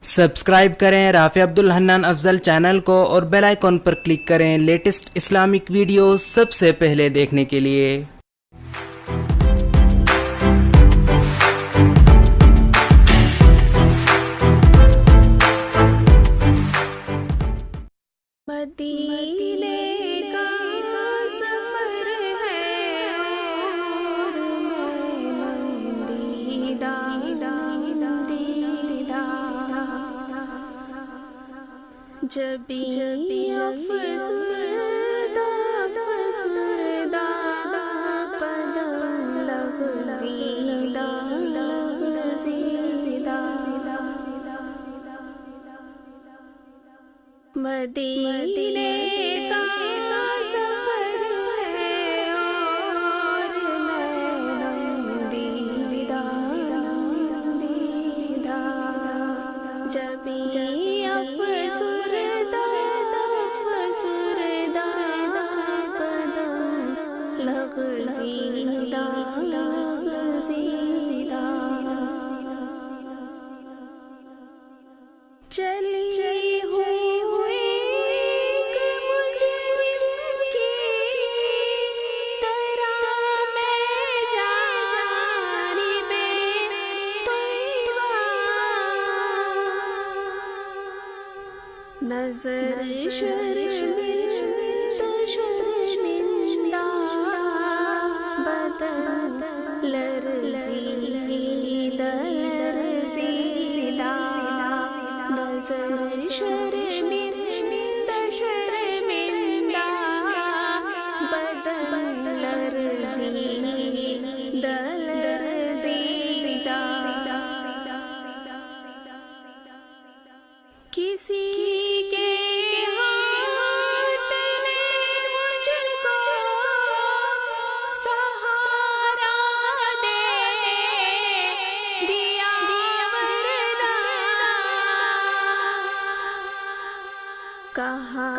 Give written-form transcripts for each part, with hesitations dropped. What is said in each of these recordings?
Subscribe کریں رافع عبدالحنان افضل channel کو اور بیل آئیکن پر کلک کریں لیٹسٹ اسلامک ویڈیوز سب سے پہلے دیکھنے کے لیے۔ مدینے کا سفر ہے اور میں نندیدہ جبی افسردہ قدم لغزیدہ مدینے کا سفر ہے اور میں نندیدہ جبی افسردہ قدم لغزیدہ چلی ہوئی مجرم کی طرح میں جانب طیبہ نظر شرمندہ بدن لرزیدہ نظر شرمندہ بدن لرزیدہ کسی کے ہاتھ نے مجھ کو سہارا دے دیا ورنہ کہاں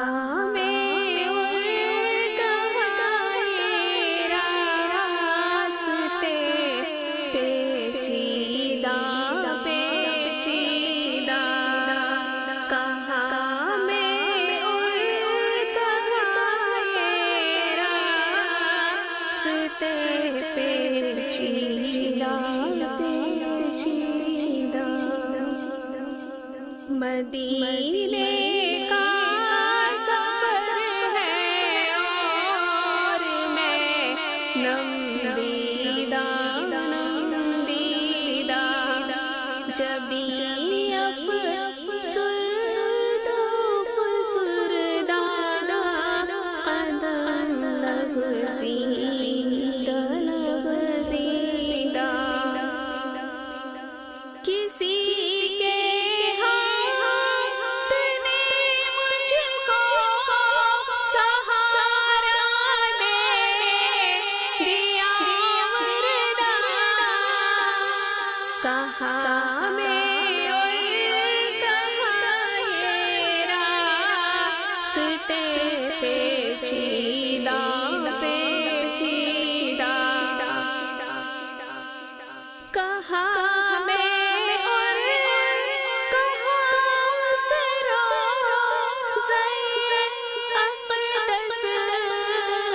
میں راستے پیچیدہ کہاں میں راستے پیچیدہ مدینے کا سفر ہے اور میں نندیدہ جبی افسردہ قدم لغزیدہ کسی کے ہاتھ نے مجھ کو سہارا دے دیا ورنہ کہاں میں راستے پیچیدہ کہاں میں اور کہاں سرا اقدس کل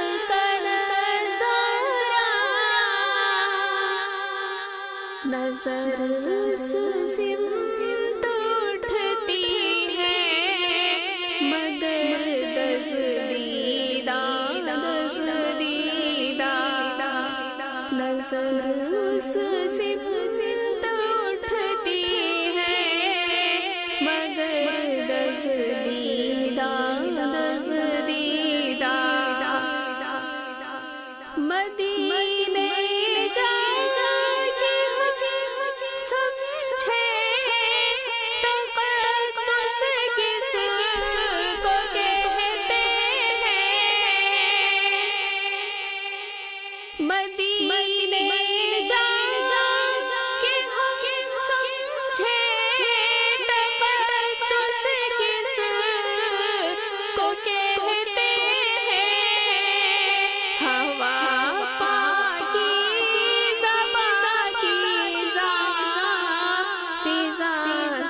ذرا نظر